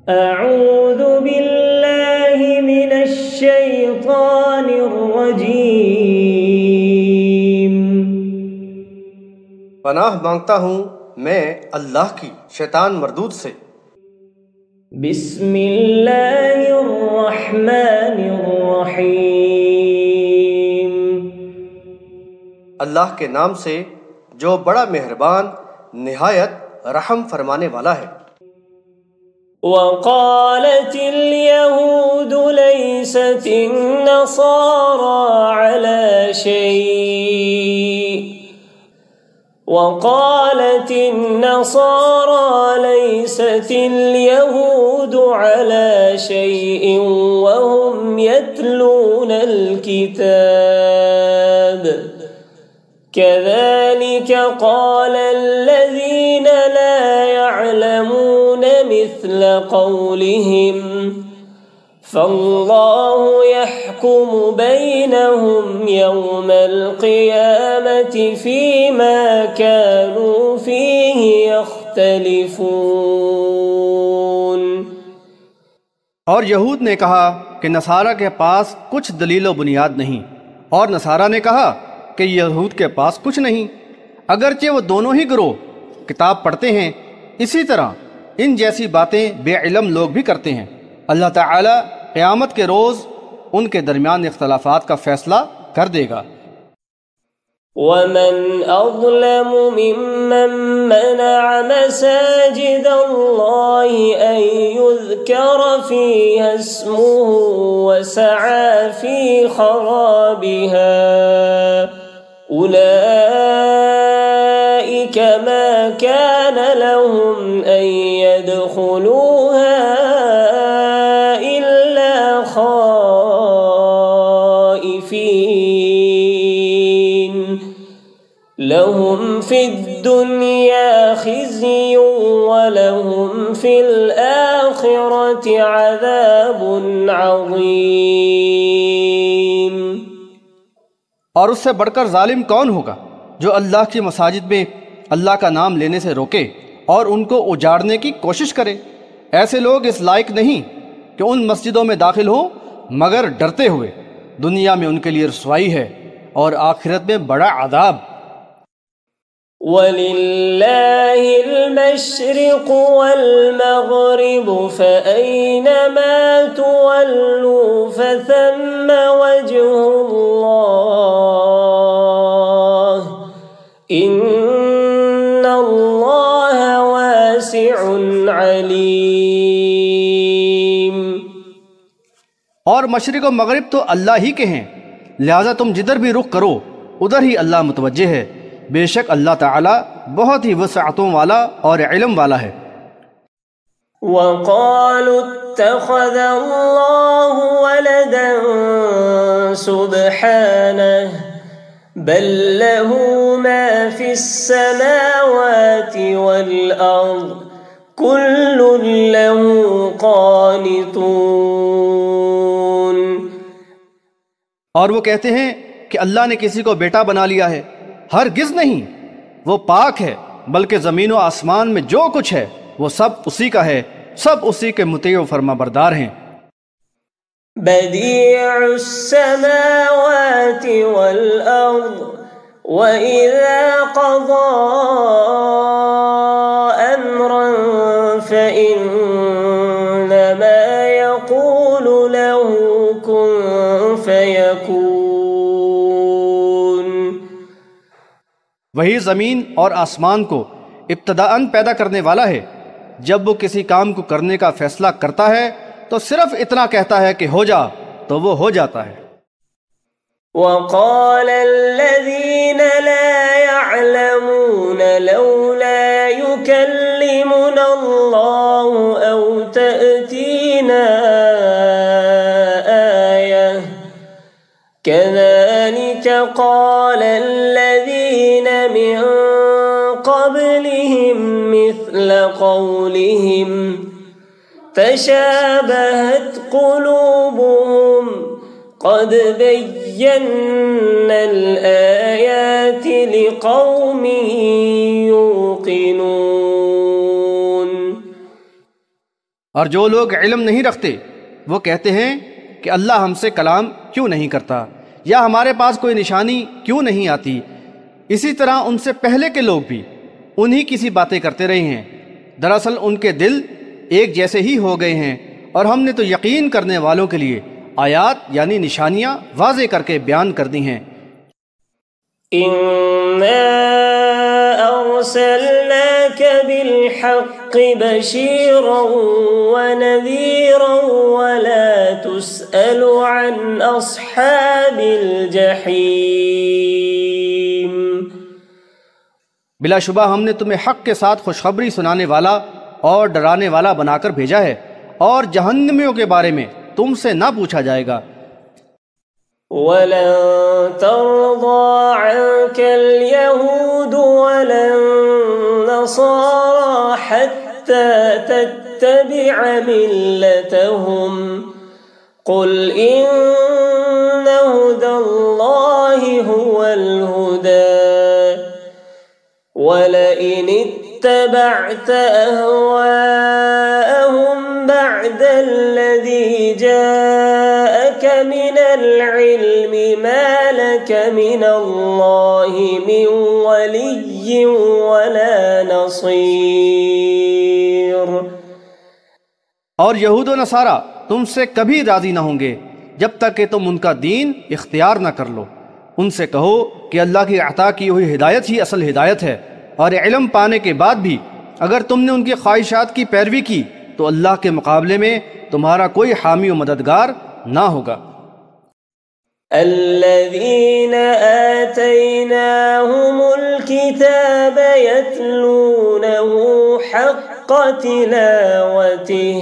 أعوذ بالله من الشيطان الرجيم پناہ مانگتا ہوں میں اللہ کی شیطان مردود سے۔ بسم اللہ الرحمن الرحیم اللہ کے نام سے جو بڑا مہربان نہایت رحم فرمانے والا ہے۔ وقالت اليهود ليست النصارى على شيء وقالت النصارى ليست اليهود على شيء وهم يتلون الكتاب كذلك قال الذين لا يعلمون مثل قولهم فالله يحكم بينهم يوم القيامة فيما كانوا فيه يختلفون۔ اور یہود نے کہا کہ نصارہ کے پاس کچھ دلیل و بنیاد نہیں، اور نصارہ نے کہا کہ یہود کے پاس کچھ نہیں، اگرچہ وہ دونوں ہی گروہ کتاب پڑھتے ہیں۔ اسی طرح ان جیسی باتیں بے علم لوگ بھی کرتے ہیں۔ اللہ تعالی قیامت کے روز ان کے درمیان اختلافات کا فیصلہ کر دے گا۔ ومن أظلم ممن منع مساجد الله أن يذكر فيها اسمه وسعى في خرابها أولئك ما كان لهم أن يدخلوها إلا خائفين لهم في الدنيا خزي ولهم في الآخرة عذاب عظيم۔ اور اس سے بڑھ کر ظالم کون ہوگا جو اللہ کی مساجد میں اللہ کا نام لینے سے روکے اور ان کو اجاڑنے کی کوشش کرے؟ ایسے لوگ اس لائق نہیں کہ ان مسجدوں میں داخل ہوں مگر ڈرتے ہوئے۔ دنیا میں ان کے لیے رسوائی ہے اور آخرت میں بڑا عذاب۔ وَلِلَّهِ الْمَشْرِقُ وَالْمَغْرِبُ فَأَيْنَمَا تُوَلُّوا فَثَمَّ وَجْهُ اللَّهِ إِنَّ اللَّهَ وَاسِعٌ عَلِيمٌ۔ اور مشرق و مغرب تو اللہ ہی کے ہیں، لہذا تم جدھر بھی رخ کرو ادھر ہی اللہ متوجہ ہے۔ بے شک اللہ تعالی بہت ہی وسعتوں والا اور علم والا ہے۔ وَقَالُوا اتَّخَذَ اللَّهُ وَلَدًا سُبْحَانَهُ بَل لَّهُ مَا فِي السَّمَاوَاتِ وَالْأَرْضِ كُلٌّ لَّهُ قَانِتُونَ۔ اور وہ کہتے ہیں کہ اللہ نے کسی کو بیٹا بنا لیا ہے، ہرگز نہیں، وہ پاک ہے، بلکہ زمین و آسمان میں جو کچھ ہے وہ سب اسی کا ہے، سب اسی کے مطیع و فرما بردار ہیں۔ بدیع السماوات والارض وَإِذَا قَضَى أَمْرًا فَإِنَّمَا يَقُولُ لَهُ كُن فَيَكُونُ۔ وہی زمین اور آسمان کو ابتداءً پیدا کرنے والا ہے، جب وہ کسی کام کو کرنے کا فیصلہ کرتا ہے تو صرف اتنا کہتا ہے کہ ہو جا، تو وہ ہو جاتا ہے۔ وَقَالَ الَّذِينَ لَا يَعْلَمُونَ لَوْلَا يُكَلِّمُنَا اللَّهُ أَوْ تَأْتِينَا آيَةٌ كَذَلِكَ قَالَ الَّذِينَ مِن قَبْلِهِمْ مِثْلَ قَوْلِهِمْ تَشَابَهَتْ قُلُوبُهُمْ قَدْ بَيَّنَّا الْآيَاتِ لِقَوْمٍ يُوقِنُونَ۔ اور جو لوگ علم نہیں رکھتے وہ کہتے ہیں کہ اللہ ہم سے کلام کیوں نہیں کرتا، یا ہمارے پاس کوئی نشانی کیوں نہیں آتی۔ اسی طرح ان سے پہلے کے لوگ بھی انہی کسی باتیں کرتے رہے ہیں۔ دراصل ان کے دل ایک جیسے ہی ہو گئے ہیں، اور ہم نے تو یقین کرنے والوں کے لیے آیات یعنی نشانیاں واضح کر کے بیان کر دی ہیں۔ إِنَّا أَرْسَلْنَاكَ بِالْحَقِّ بَشِيرًا وَنَذِيرًا وَلَا تُسْأَلُ عَنْ أَصْحَابِ الْجَحِيمِ۔ بلا شبہ ہم نے تمہیں حق کے ساتھ خوشخبری سنانے والا اور ڈرانے والا بنا کر بھیجا ہے، اور جہنمیوں کے بارے میں تم سے نہ پوچھا جائے گا۔ وَلَن تَرْضَىٰ عَنكَ الْيَهُودُ وَلَا النَّصَارَىٰ حَتَّىٰ تَتَّبِعَ مِلَّتَهُمْ قُلْ إِنَّ هُدَى اللَّهِ هُوَ الْهُدَىٰ وَلَئِنِ اتَّبَعْتَ أَهْوَاءَهُمْ بَعْدَ الَّذِي جَاءَكَ مِنَ الْعِلْمِ مَا لَكَ مِنَ اللَّهِ مِنْ وَلِيٍّ وَلَا نَصِيرٍ۔ اور یہود و نصارہ تم سے کبھی راضی نہ ہوں گے جب تک کہ تم ان کا دین اختیار نہ کر لو۔ ان سے کہو کہ اللہ کی عطا کی ہوئی ہدایت ہی اصل ہدایت ہے، اور علم پانے کے بعد بھی اگر تم نے ان کی خواہشات کی پیروی کی تو اللہ کے مقابلے میں تمہارا کوئی حامی و مددگار نہ ہوگا۔ الذين آتيناهم الكتاب يتلونه حق تلاوته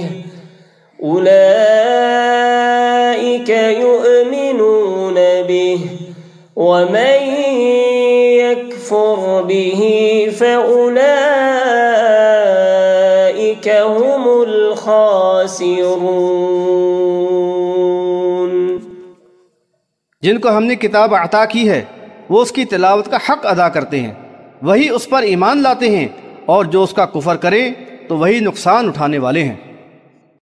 أولئك يؤمنون به ومن يكفر به فأولئك هم الخاسرون۔ جن کو ہم نے کتاب عطا کی ہے وہ اس کی تلاوت کا حق ادا کرتے ہیں، وہی اس پر ایمان لاتے ہیں، اور جو اس کا کفر کرے تو وہی نقصان اٹھانے والے ہیں۔